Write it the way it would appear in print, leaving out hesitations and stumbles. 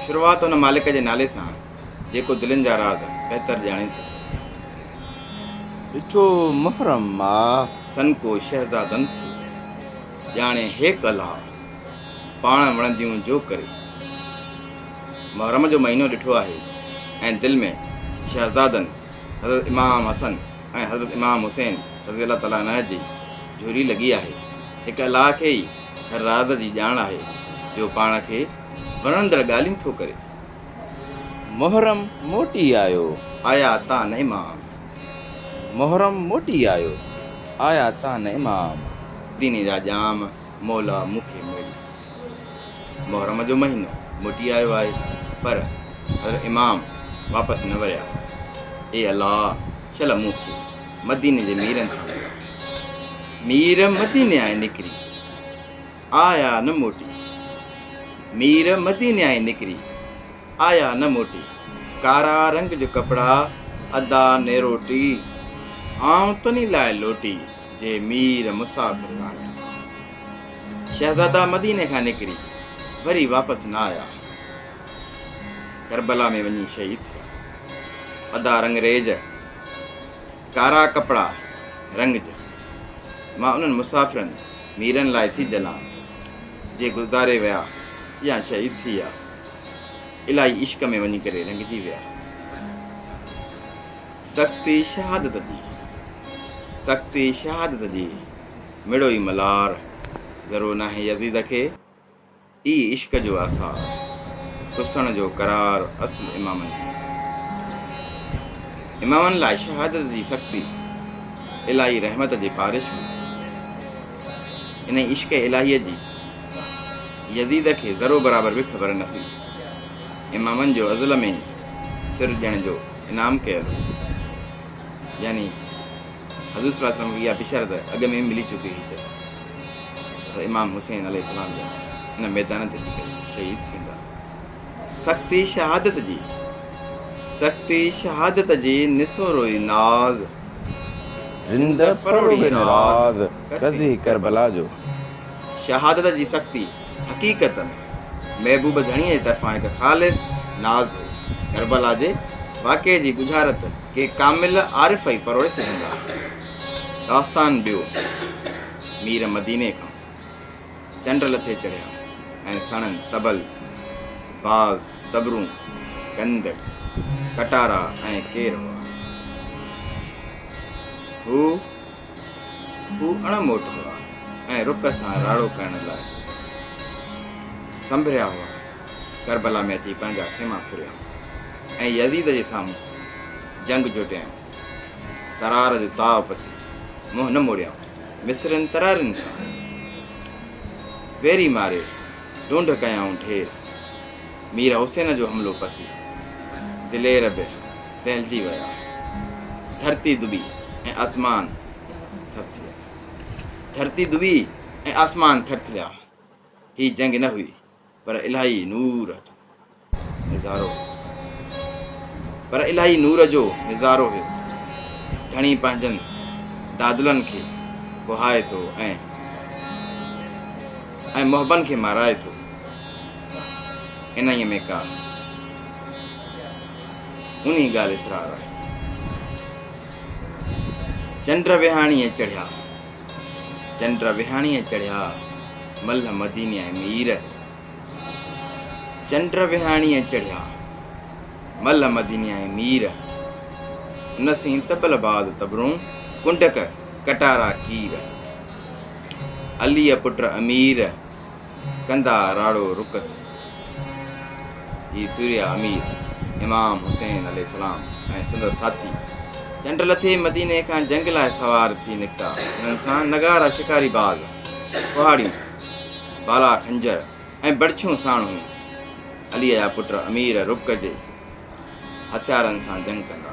शुरुआत उन मालिक जे नाले सां जेको दिलनि जा राज़ बहितर ॼाणे थो। ॾिठो मुहर्रम मां सन को शहज़ादनि थी ॼाणे हे कला पाण वणंदियूं जो करे। मुहर्रम जो महीनो ॾिठो आहे ऐं दिलि में शहज़ादनि हज़रत इमाम हसन ऐं हज़रत इमाम हुसैन रज़ी अल्लाह ताला अन्हु जी झूरी लॻी आहे। हिकु अलाह खे ई हर राज़ जी ॼाण आहे जो पाण खे वणंदड़ ॻाल्हियूं थो करे। मुहर्रम मोटी आयो आया ता न इमाम, मुहर्रम मोटी आयो आया ता न इमाम, दीन जा जाम मौला मूंखे मिली। मुहर्रम जो महीनो मोटी आयो आहे पर हज़रत इमाम वापसि न विया। ए अलाह चल मूंखे मदीने जे मीरनि सां मिला। मीर मदीने आए निकिरी आया न मोटी, मीर मदीने आए निकिरी आया न मोटी। कारा रंग जो कपड़ा अदा ने रोटी आऊं तनी लाए लोटी जे मीर मुसाफ़िर आया। शहज़ादा मदीने खां निकिरी वरी वापसि न आया। करबला में वञी शहीद थिया। अदा रंगरेज कारा कपड़ा रंग जा मां उन्हनि मुसाफ़िरनि मीरनि लाइ थी जलां जे गुज़ारे विया या शहीद थी विया। इलाही इश्क में वञी करे रंगजी विया। सख़्ती शहादत जी मिड़ो ई मलार ज़रो नाहे यज़ीद खे ई इश्क जो आसार सुसण जो करार असुल इमामनि लाइ शहादत जी सख़्ती इलाही रहमत जी बारिश हुई। इन इश्क इलाहीअ जी यज़ीद खे ज़रो बराबरि बि ख़बर न हुई। इमामनि जो अज़ल में सिर ॾियण जो इनाम कयल हो, यानी हज़रत सल्लल्लाहु अलैहि वसल्लम इहा बिशारत अॻ में मिली चुकी हुई त इमाम हुसैन अलैहिस्सलाम जा इन मैदान ते शहीद थींदा। सख़्ती शहादत जी निसोरो नाज़ रिंद परोड़ी राज़ कज़ी करबला जो। शहादत जी सख़्ती हक़ीक़त में महबूब घणीअ जे तरफ़ां हिकु ख़ालिस नाज़ हो। करबला जे वाक़े जी गुज़ारत के कामिल आरिफ़ ई परोड़े सघंदा। दास्तान ॿियो, मीर मदीने खां चंड लथे चढ़िया ऐं सणनि तबल बाज़ तबरूं कंद कटारा ऐं केर हुआ। हू अणमोट हुआ ऐं रुख सां राड़ो करण लाइ संभरिया हुआ। करबला में अची पंहिंजा खेमा फुरिया ऐं यज़ीद जे साम्हूं जंग जुटियऊं। तरार जो ताव पसी मुंहुं न मोड़ियऊं। मिस्रनि तरारनि सां वेरी मारे ढूंढ कयाऊं ढेर। मीर हुसैन जो हमलो पसी दिलेर बि दहिलजी विया। धरती दुबी ऐं आसमान थरथरिया। ही जंग न हुई पर इलाही नूर जो निज़ारो हुयो। धणी पंहिंजनि दादलनि खे कुहाए थो ऐं मुहबनि खे माराए थो। इन्हीअ में का उन्ही ॻाल्हि इसरार आहे। चंड विहाणीअ चढ़िया मल्ह मदीने मीर। चंड विहाणीअ चढ़िया मल्ह मदीने मीर। नसीं तबल बाज़ तबरूं कुंडक कटारा कीर। अलीअ पुट अमीर कंदा राड़ो रुक। ही सूर्या अमीर इमाम हुसैन अलैहिस्सलाम ऐं संदसि साथी चंड लथे मदीने खां जंग लाइ सवार थी निकिता। उन्हनि सां नगारा शिकारी बाज़ कुहाड़ियूं बाला खंजर ऐं बड़छियूं साण हुयूं। अलीअ जा पुट अमीर रुक जे हथियारनि सां जंग कंदा।